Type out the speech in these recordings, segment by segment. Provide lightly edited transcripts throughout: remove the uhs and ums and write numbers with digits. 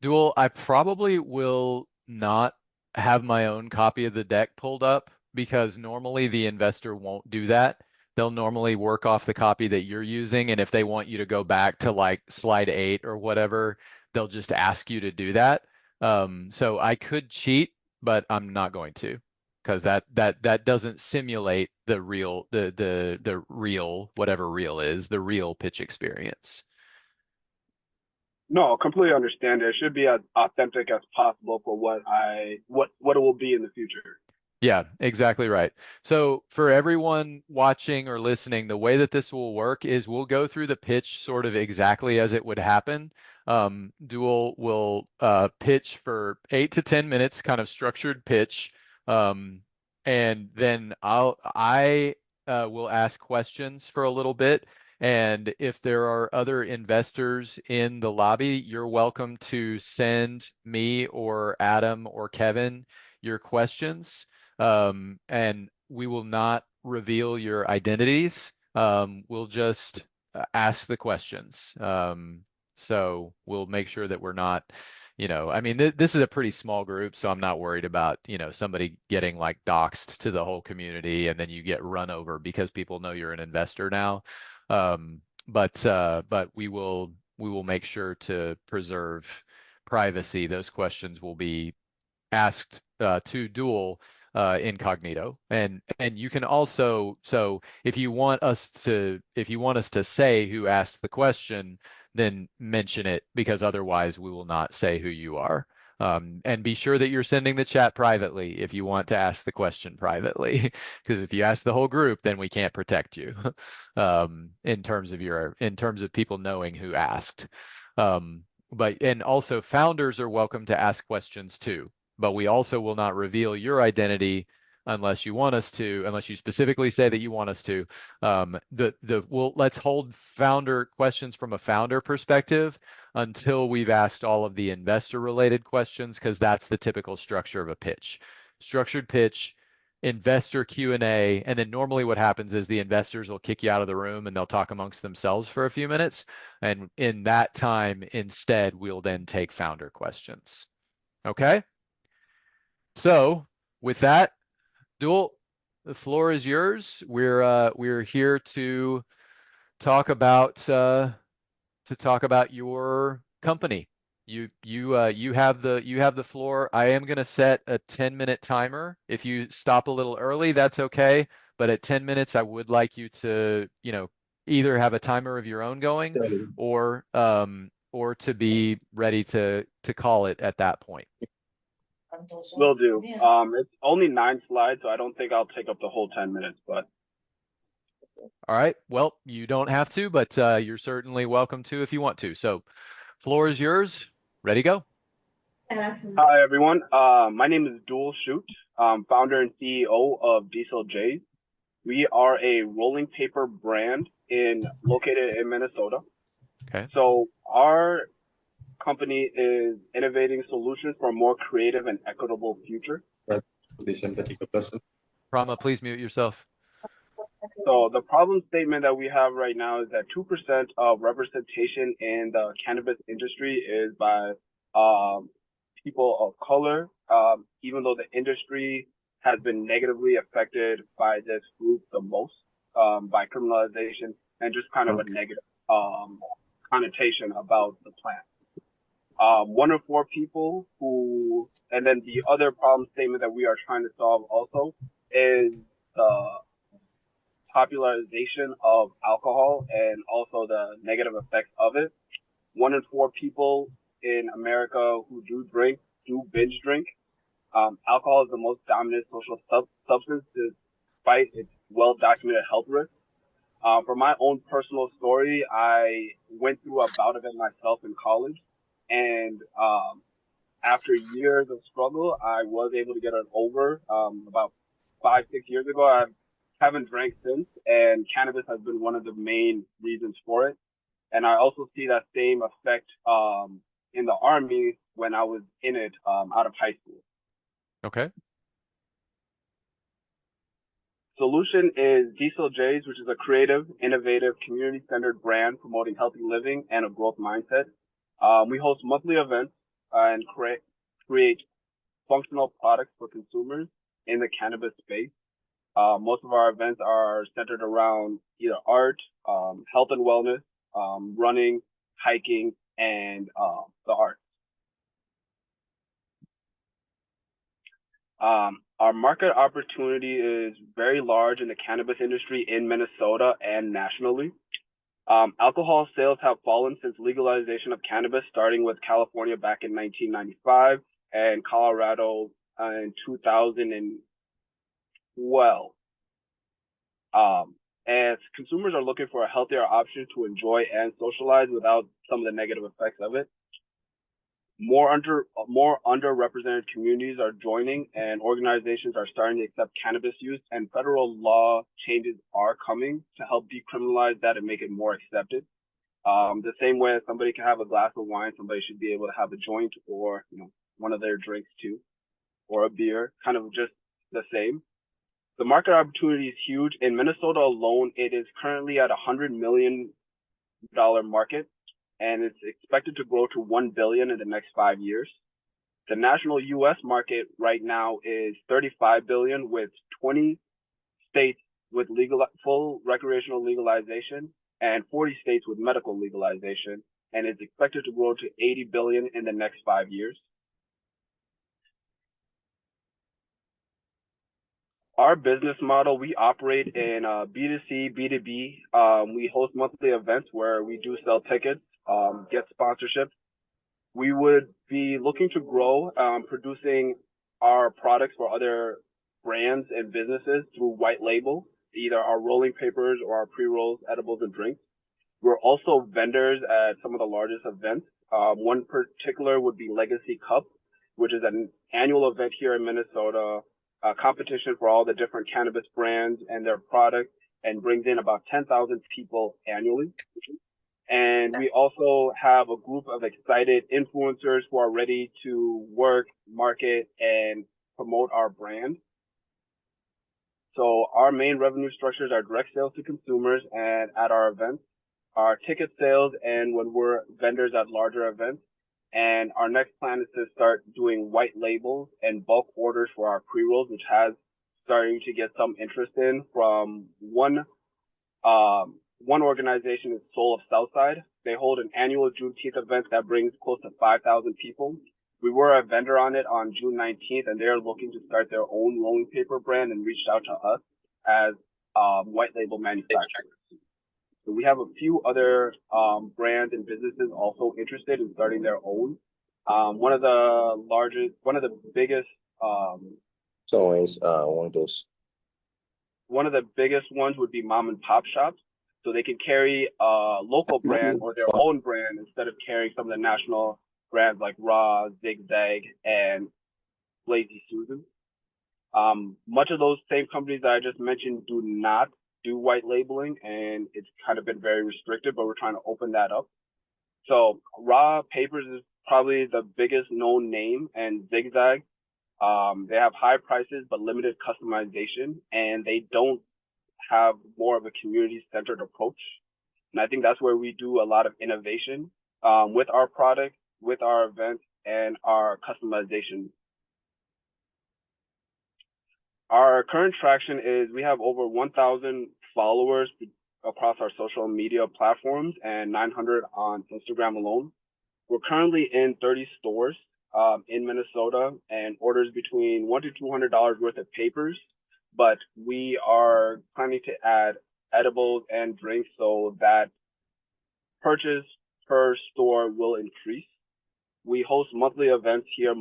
Duel, I probably will not have my own copy of the deck pulled up because normally the investor won't do that. They'll normally work off the copy that you're using, and if they want you to go back to like slide 8 or whatever, they'll just ask you to do that. So I could cheat, but I'm not going to because that doesn't simulate the real the real whatever real is, the real pitch experience. No, completely understand it. It should be as authentic as possible for what it will be in the future. Yeah, exactly right. So for everyone watching or listening, the way that this will work is we'll go through the pitch sort of exactly as it would happen. Dual will pitch for 8 to 10 minutes, kind of structured pitch, um, and then I will ask questions for a little bit. And if there are other investors in the lobby, you're welcome to send me or Adam or Kevin your questions, and we will not reveal your identities. We'll just ask the questions. So we'll make sure that we're not, I mean, this is a pretty small group, so I'm not worried about, somebody getting like doxxed to the whole community and then you get run over because people know you're an investor now. But we will make sure to preserve privacy. Those questions will be asked to Dual incognito, and you can also, so if you want us to say who asked the question, then mention it because otherwise we will not say who you are. And be sure that you're sending the chat privately if you want to ask the question privately, because if you ask the whole group, then we can't protect you in terms of people knowing who asked. And also founders are welcome to ask questions too, but we also will not reveal your identity unless you want us to, unless you specifically say that you want us to. Let's hold founder questions from a founder perspective until we've asked all of the investor related questions, because that's the typical structure of a pitch. Structured pitch, investor Q&A, and then normally what happens is the investors will kick you out of the room and they'll talk amongst themselves for a few minutes. And in that time, instead, we'll then take founder questions. Okay? So with that, Dual, the floor is yours. We're here talk about uh, to talk about your company. You have the floor. I am gonna set a 10-minute timer. If you stop a little early, that's okay. But at 10 minutes, I would like you to, either have a timer of your own going or to be ready to call it at that point. Will do. It's only 9 slides, so I don't think I'll take up the whole 10 minutes. But All right. Well, you don't have to, but you're certainly welcome to if you want to. So, floor is yours. Ready, go. hi everyone. My name is Duol Chut, founder and CEO of Diesel J's. We are a rolling paper brand located in Minnesota. Okay. So our company is innovating solutions for a more creative and equitable future. Prama, please mute yourself. So the problem statement that we have right now is that 2% of representation in the cannabis industry is by people of color, even though the industry has been negatively affected by this group the most, by criminalization and just kind of a negative connotation about the plant. 1 in 4 people and then the other problem statement that we are trying to solve also is the popularization of alcohol and also the negative effects of it. 1 in 4 people in America who do drink do binge drink. Alcohol is the most dominant social substance despite its well documented health risks. For my own personal story, I went through a bout of it myself in college, and after years of struggle, I was able to get it over. About 5, 6 years ago, I haven't drank since, and cannabis has been one of the main reasons for it. And I also see that same effect in the army when I was in it out of high school. Okay. Solution is Diesel J's, which is a creative, innovative, community-centered brand promoting healthy living and a growth mindset. We host monthly events and create functional products for consumers in the cannabis space. Most of our events are centered around either art, health and wellness, running, hiking, and the arts. Our market opportunity is very large in the cannabis industry in Minnesota and nationally. Alcohol sales have fallen since legalization of cannabis, starting with California back in 1995 and Colorado in 2012. As consumers are looking for a healthier option to enjoy and socialize without some of the negative effects of it, more underrepresented communities are joining and organizations are starting to accept cannabis use, and federal law changes are coming to help decriminalize that and make it more accepted. The same way somebody can have a glass of wine, somebody should be able to have a joint or, one of their drinks too, or a beer, kind of just the same. The market opportunity is huge. In Minnesota alone, it is currently at $100 million market, and it's expected to grow to $1 billion in the next 5 years. The national U.S. market right now is $35 billion, with 20 states with full recreational legalization and 40 states with medical legalization, and it's expected to grow to $80 billion in the next 5 years. Our business model, we operate in B2C, B2B. We host monthly events where we do sell tickets, get sponsorships. We would be looking to grow, producing our products for other brands and businesses through white label, either our rolling papers or our pre-rolls, edibles, and drinks. We're also vendors at some of the largest events. One particular would be Legacy Cup, which is an annual event here in Minnesota, a competition for all the different cannabis brands and their products, and brings in about 10,000 people annually. And we also have a group of excited influencers who are ready to work, market, and promote our brand. So our main revenue structures are direct sales to consumers and at our events, our ticket sales, and when we're vendors at larger events. And our next plan is to start doing white labels and bulk orders for our pre-rolls, which has starting to get some interest in from one organization is Soul of Southside. They hold an annual Juneteenth event that brings close to 5,000 people. We were a vendor on it on June 19th, and they're looking to start their own rolling paper brand and reached out to us as white label manufacturers. So we have a few other brands and businesses also interested in starting their own. One of the biggest It's always one of those. One of the biggest ones would be mom and pop shops. So they can carry a local brand or their own brand instead of carrying some of the national brands like Raw, Zigzag, and Lazy Susan. Much of those same companies that I just mentioned do not do white labeling, and it's kind of been very restricted, but we're trying to open that up. So Raw Papers is probably the biggest known name, and Zigzag. They have high prices but limited customization, and they don't have more of a community-centered approach. And I think that's where we do a lot of innovation with our product, with our events, and our customization. Our current traction is we have over 1,000 followers across our social media platforms and 900 on Instagram alone. We're currently in 30 stores in Minnesota and orders between $100 to $200 worth of papers, but we are planning to add edibles and drinks so that purchase per store will increase. We host monthly events here.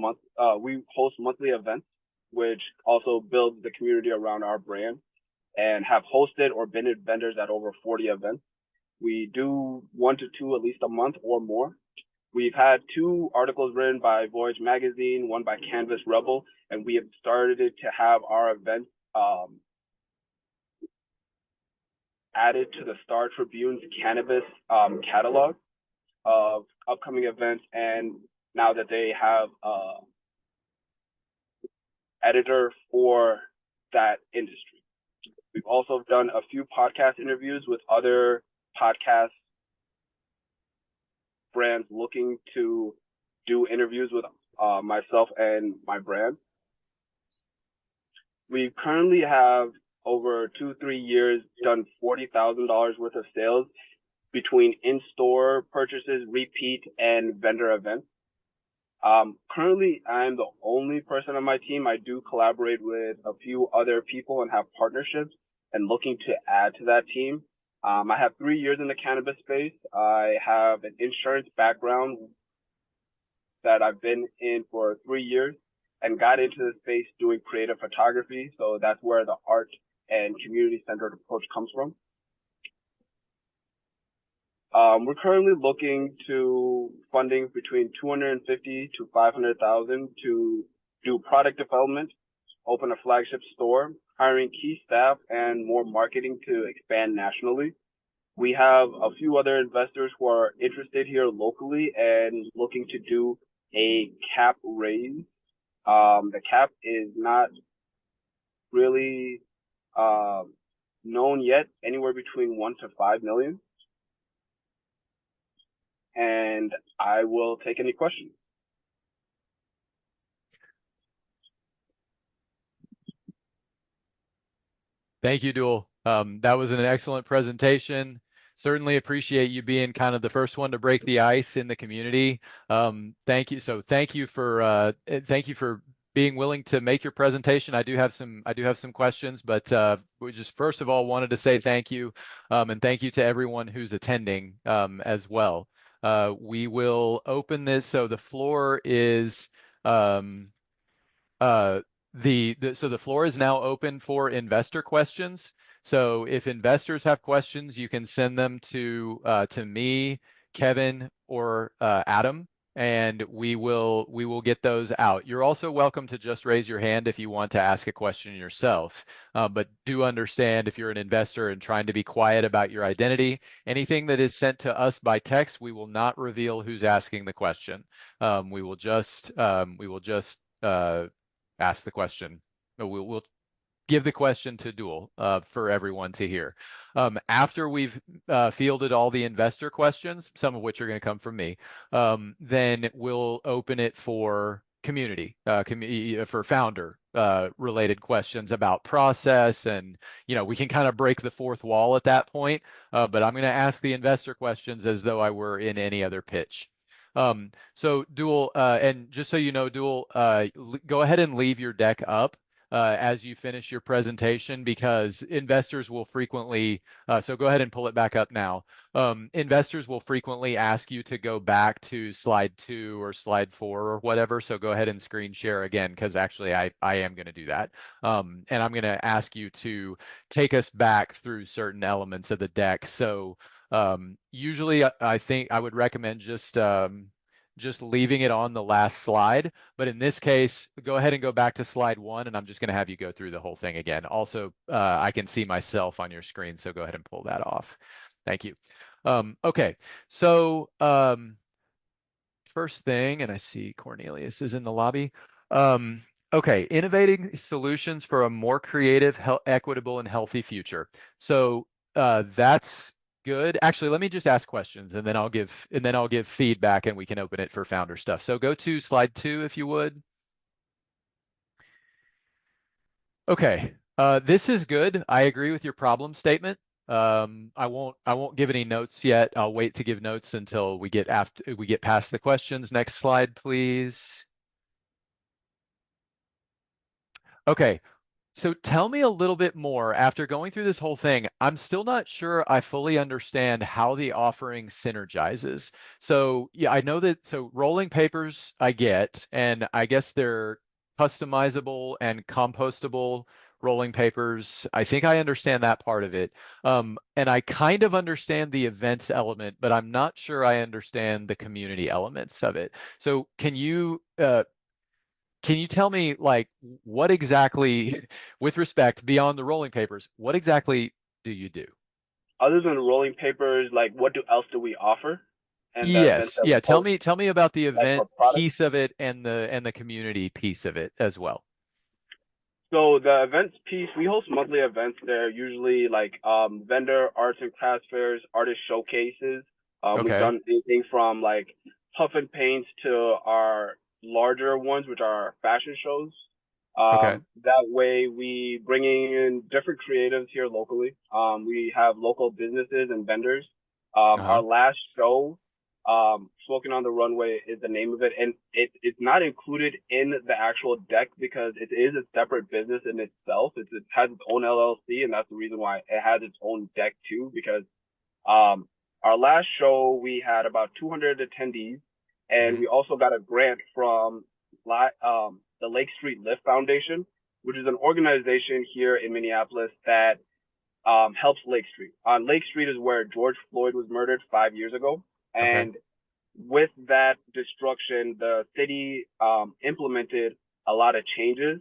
Which also builds the community around our brand, and have hosted or been vendors at over 40 events. We do 1 to 2 at least a month or more. We've had 2 articles written by Voyage Magazine, one by Canvas Rebel, and we have started to have our events added to the Star Tribune's cannabis catalog of upcoming events, and now that they have editor for that industry. We've also done a few podcast interviews with other podcast brands looking to do interviews with myself and my brand. We currently have over 2-3 years done $40,000 worth of sales between in-store purchases, repeat, and vendor events. Currently, I'm the only person on my team. I do collaborate with a few other people and have partnerships and looking to add to that team. I have 3 years in the cannabis space. I have an insurance background that I've been in for 3 years and got into the space doing creative photography. So that's where the art and community-centered approach comes from. We're currently looking to funding between 250 to 500,000 to do product development, open a flagship store, hiring key staff, and more marketing to expand nationally. We have a few other investors who are interested here locally and looking to do a cap raise. The cap is not really known yet, anywhere between 1 to 5 million. And I will take any questions. Thank you, Duol. That was an excellent presentation. Certainly appreciate you being kind of the first one to break the ice in the community. Thank you. So thank you for being willing to make your presentation. I do have some questions, but we just first of all wanted to say thank you, and thank you to everyone who's attending as well. We will open this. So the floor is so the floor is now open for investor questions. So if investors have questions, you can send them to me, Kevin, or Adam, and we will get those out. You're also welcome to just raise your hand if you want to ask a question yourself. But do understand if you're an investor and trying to be quiet about your identity, anything that is sent to us by text, we will not reveal who's asking the question. We will just ask the question. We'll give the question to Duol for everyone to hear. After we've fielded all the investor questions, some of which are going to come from me, then we'll open it for community, for founder related questions about process, and we can kind of break the fourth wall at that point. But I'm going to ask the investor questions as though I were in any other pitch. So Duol, and just so you know, Duol, go ahead and leave your deck up as you finish your presentation, because investors will frequently, so go ahead and pull it back up now. Investors will frequently ask you to go back to slide 2 or slide 4 or whatever. So go ahead and screen share again, because actually I am going to do that. And I'm going to ask you to take us back through certain elements of the deck. So usually I think I would recommend just leaving it on the last slide, but in this case, go ahead and go back to slide 1, and I'm just going to have you go through the whole thing again. Also, I can see myself on your screen, so go ahead and pull that off. Thank you. Okay, so first thing, and I see Cornelius is in the lobby. Okay, innovating solutions for a more creative, equitable, and healthy future. So that's good. Actually, let me just ask questions, and then I'll give feedback, and we can open it for founder stuff. So go to slide 2 if you would. Okay, this is good. I agree with your problem statement. I won't give any notes yet. I'll wait to give notes until we get past the questions. Next slide, please. Okay, so tell me a little bit more. After going through this whole thing, I'm still not sure I fully understand how the offering synergizes. So yeah, I know that, so rolling papers I get, and I guess they're customizable and compostable rolling papers. I think I understand that part of it. And I kind of understand the events element, but I'm not sure I understand the community elements of it. So can you tell me, like, what exactly, with respect, beyond the rolling papers, what exactly do you do? Other than rolling papers, like what else do we offer? And the events Yes, that we yeah. host, Tell me about the like for event products. piece of it and the community piece of it as well. So the events piece, we host monthly events. They're usually like vendor arts and crafts fairs, artist showcases. We've Okay. done anything from like puff and paints to our larger ones, which are our fashion shows. Okay. That way we bringing in different creatives here locally. We have local businesses and vendors. Our Uh-huh. last show, Smoking on the Runway is the name of it. And it's not included in the actual deck because it is a separate business in itself. It has its own LLC, and that's the reason why it has its own deck too, because um, our last show, we had about 200 attendees, and Hmm. we also got a grant from the Lake Street Lift Foundation, which is an organization here in Minneapolis that helps Lake Street. On Lake Street is where George Floyd was murdered 5 years ago. Okay. And with that destruction, the city implemented a lot of changes.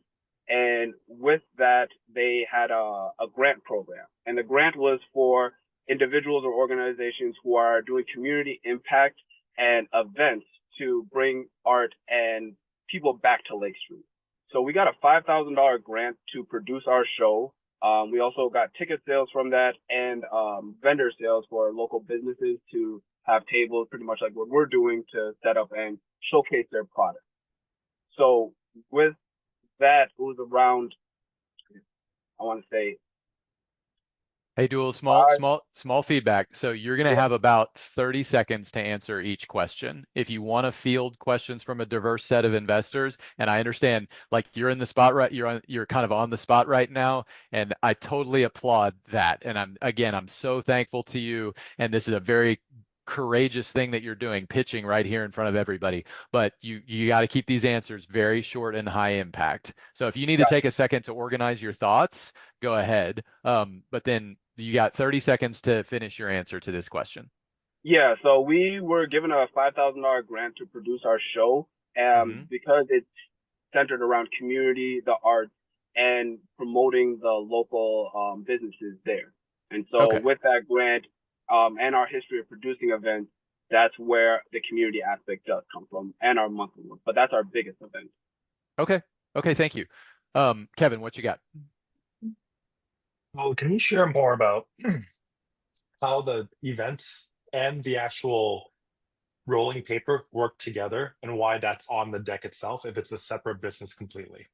And with that, they had a grant program. And the grant was for individuals or organizations who are doing community impact and events to bring art and people back to Lake Street. So we got a $5,000 grant to produce our show. We also got ticket sales from that and vendor sales for local businesses to have tables, pretty much like what we're doing, to set up and showcase their product. So with that, it was around, I want to say, Hey, Duel, small, five. small, small feedback. So you're going to Yeah, have about 30 seconds to answer each question. If you want to field questions from a diverse set of investors, and I understand like you're in the spot right, you're kind of on the spot right now, and I totally applaud that. And I'm so thankful to you. And this is a very courageous thing that you're doing, pitching right here in front of everybody. But you got to keep these answers very short and high impact. So if you need to take gotcha. a second to organize your thoughts, go ahead. But then you got 30 seconds to finish your answer to this question. Yeah, so we were given a $5,000 grant to produce our show, Hmm. because it's centered around community, the arts, and promoting the local businesses there. And so Okay. with that grant and our history of producing events, that's where the community aspect does come from, and our monthly one. But that's our biggest event. Okay. Okay. Thank you. Kevin, what you got? Well, can you share more about how the events and the actual rolling paper work together and why that's on the deck itself if it's a separate business completely?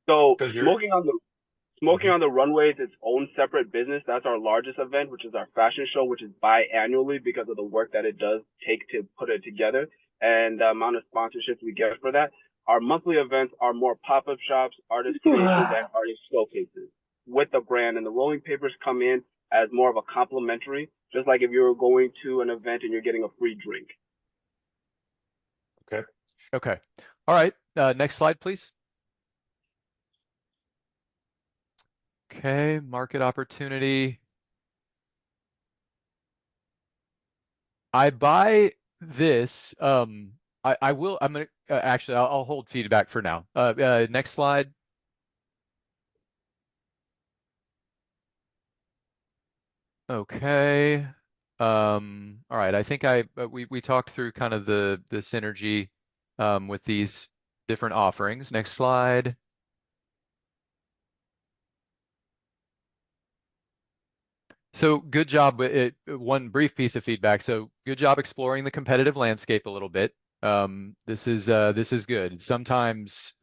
So Because you're Smoking Mhm. on the Runway is its own separate business. That's our largest event, which is our fashion show, which is biannually because of the work that it does take to put it together and the amount of sponsorships we get for that. Our monthly events are more pop-up shops, artist creations, and artist showcases with the brand. And the rolling papers come in as more of a complimentary, just like if you were going to an event and you're getting a free drink. Okay. Okay. All right. Next slide, please. Okay. Market opportunity. I buy this. I will. I'm gonna actually. I'll hold feedback for now. Next slide. Okay. All right. I think we talked through kind of the synergy with these different offerings. Next slide. So good job with it. One brief piece of feedback. So good job exploring the competitive landscape a little bit. This is good. Sometimes,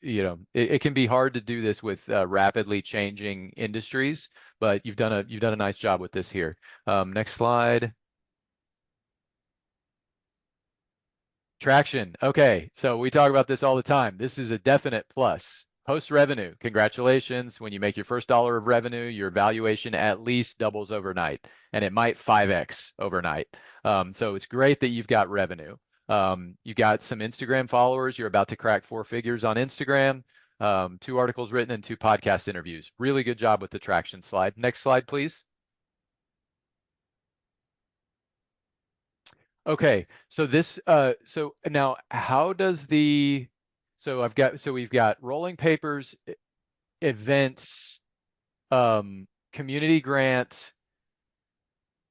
it can be hard to do this with rapidly changing industries, but you've done a nice job with this here. Next slide. Traction. Okay, so we talk about this all the time. This is a definite plus. Post revenue, congratulations. When you make your first dollar of revenue, your valuation at least doubles overnight, and it might 5x overnight. So it's great that you've got revenue. You got some Instagram followers. You're about to crack 4 figures on Instagram. 2 articles written and 2 podcast interviews. Really good job with the traction slide. Next slide, please. Okay, so so now how does so we've got rolling papers, events, community grant.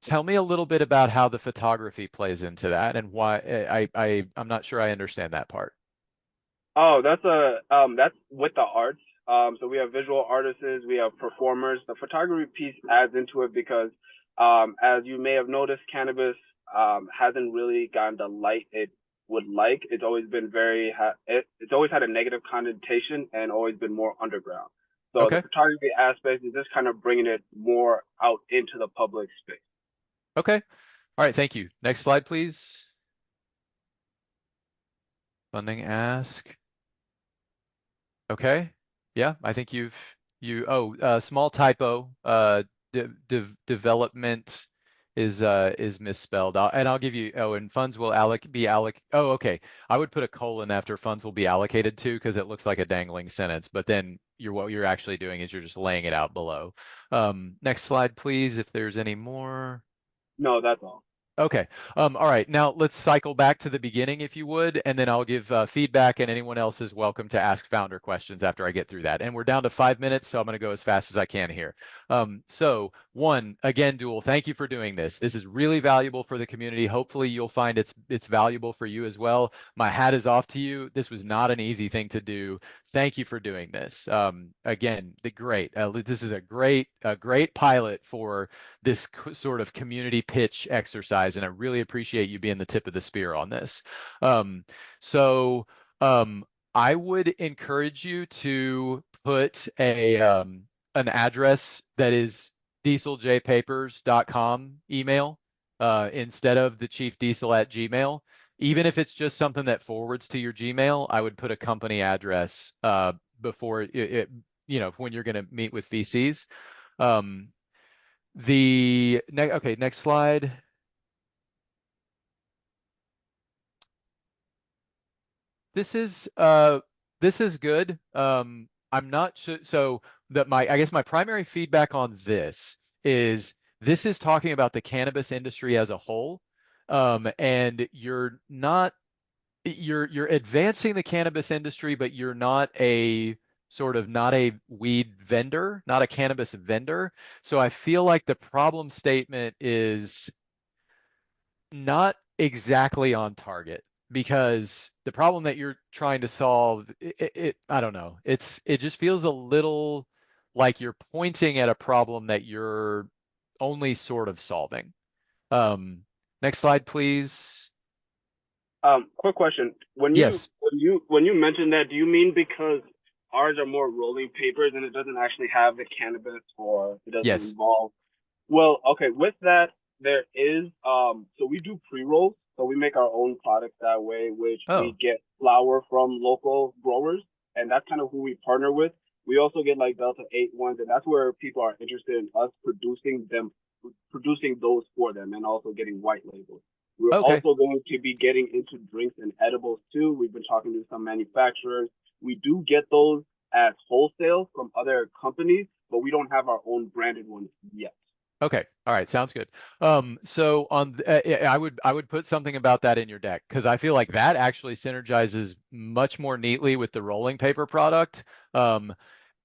Tell me a little bit about how the photography plays into that and why I'm not sure I understand that part. Oh, that's with the arts. So we have visual artists, we have performers. The photography piece adds into it because, as you may have noticed, cannabis hasn't really gotten the light it would like. It's always been it's always had a negative connotation and always been more underground. So the Okay. photography aspect is just kind of bringing it more out into the public space. Okay. All right. Thank you. Next slide, please. Funding ask. Okay. Yeah, I think small typo. Development is misspelled. I'll give you. Oh, and funds will be alloc. Oh, okay. I would put a colon after funds will be allocated to because it looks like a dangling sentence. But then what you're actually doing is you're just laying it out below. Next slide, please. If there's any more. No, that's all. Okay. All right. Now let's cycle back to the beginning, if you would, and then I'll give feedback, and anyone else is welcome to ask founder questions after I get through that. And we're down to 5 minutes, so I'm going to go as fast as I can here. So one, again, Duol, thank you for doing this. This is really valuable for the community. Hopefully you'll find it's valuable for you as well. My hat is off to you. This was not an easy thing to do. Thank you for doing this. Again, this is a great pilot for this sort of community pitch exercise, and I really appreciate you being the tip of the spear on this. So I would encourage you to put an address that is dieseljpapers.com email instead of the chiefdiesel@gmail. Even if it's just something that forwards to your Gmail, I would put a company address before when you're going to meet with VCs. Okay, next slide. This is good. I'm not sure. So I guess my primary feedback on this is talking about the cannabis industry as a whole. And you're advancing the cannabis industry, but you're not a weed vendor, not a cannabis vendor. So I feel like the problem statement is not exactly on target because the problem that you're trying to solve, I don't know, it just feels a little like you're pointing at a problem that you're only sort of solving. Next slide, please. Quick question. When you Yes. when you mention that, do you mean because ours are more rolling papers and it doesn't actually have the cannabis or it doesn't Yes. involve? Well, okay, with that, there is so we do pre-rolls, so we make our own products that way, which we Oh, get flower from local growers, and that's kind of who we partner with. We also get like Delta 8 ones, and that's where people are interested in us producing those for them and also getting white labels. We're okay. also going to be getting into drinks and edibles too. We've been talking to some manufacturers. We do get those as wholesale from other companies, but we don't have our own branded ones yet. Okay. All right. Sounds good. So I would put something about that in your deck because I feel like that actually synergizes much more neatly with the rolling paper product. Um,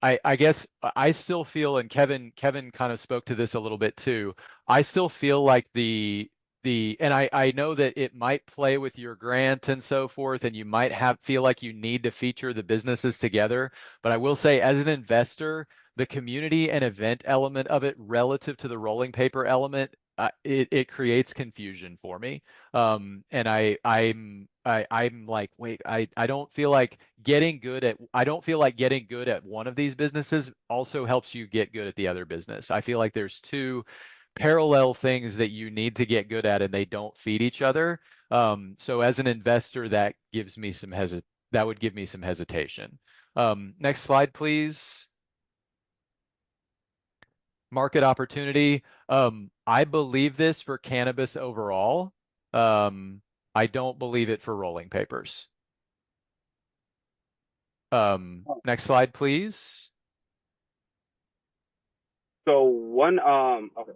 I guess I still feel, and Kevin kind of spoke to this a little bit too. I still feel like and I know that it might play with your grant and so forth, and you might feel like you need to feature the businesses together. But I will say, as an investor, the community and event element of it relative to the rolling paper element, it creates confusion for me. And I'm like, wait, I don't feel like getting good at one of these businesses also helps you get good at the other business. I feel like there's two parallel things that you need to get good at and they don't feed each other. So as an investor, that would give me some hesitation. Next slide, please. Market opportunity. I believe this for cannabis overall. I don't believe it for rolling papers. Next slide, please. So one okay.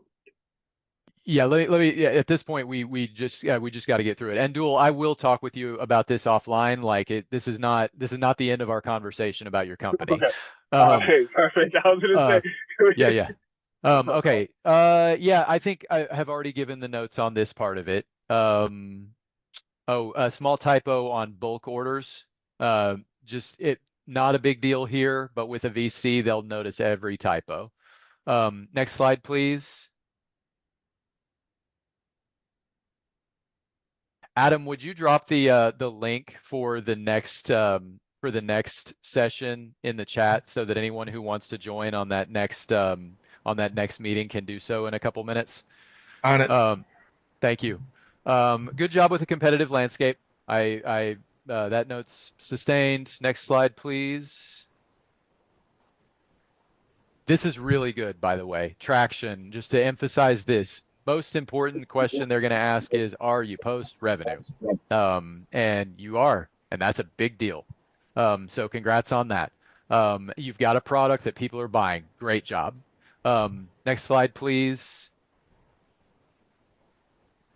Yeah, yeah, at this point we just got to get through it. And Dual, I will talk with you about this offline. This is not the end of our conversation about your company. Okay. All Um, right, perfect. I was gonna uh, yeah, say yeah. Okay. Yeah, I think I have already given the notes on this part of it. A small typo on bulk orders. Just not a big deal here, but with a VC, they'll notice every typo. Next slide, please. Adam, would you drop the link for the next session in the chat so that anyone who wants to join on that next meeting can do so in a couple minutes? On it. Thank you. Good job with the competitive landscape. That note's sustained. Next slide, please. This is really good, by the way. Traction, just to emphasize this, most important question they're going to ask is, are you post revenue? And you are, and that's a big deal. So congrats on that. You've got a product that people are buying. Great job. Next slide, please.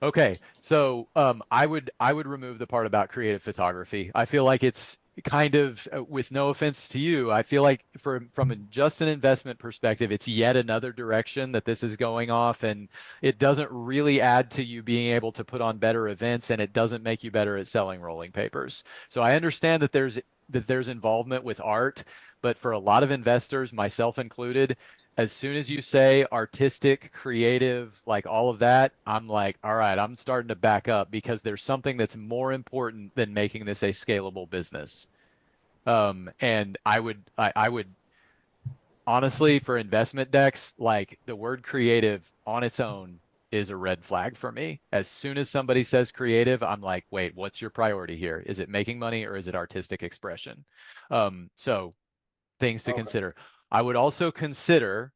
Okay, so I would remove the part about creative photography. I feel like it's kind of, with no offense to you, I feel like from just an investment perspective, it's yet another direction that this is going off, and it doesn't really add to you being able to put on better events, and it doesn't make you better at selling rolling papers. So I understand that there's involvement with art, but for a lot of investors, myself included, as soon as you say artistic, creative, like all of that, I'm like, all right, I'm starting to back up because there's something that's more important than making this a scalable business. And I would honestly, for investment decks, like the word creative on its own is a red flag for me. As soon as somebody says creative, I'm like, wait, what's your priority here? Is it making money or is it artistic expression? So things to consider. I would also consider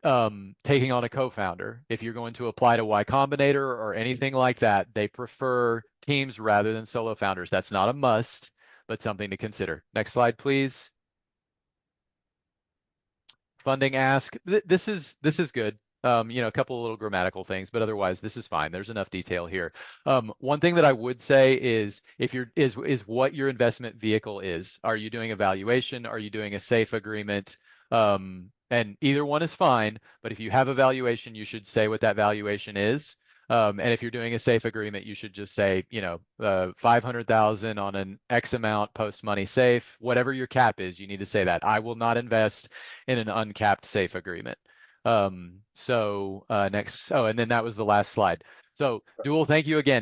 taking on a co-founder. If you're going to apply to Y Combinator or anything like that, they prefer teams rather than solo founders. That's not a must, but something to consider. Next slide, please. Funding ask. This is good. A couple of little grammatical things, but otherwise this is fine. There's enough detail here. One thing that I would say is is what your investment vehicle is. Are you doing a valuation? Are you doing a safe agreement? And either one is fine, but if you have a valuation, you should say what that valuation is. And if you're doing a safe agreement, you should just say, 500,000 on an X amount post money safe, whatever your cap is, you need to say that. I will not invest in an uncapped safe agreement. Next, and then that was the last slide. So Duol, thank you again.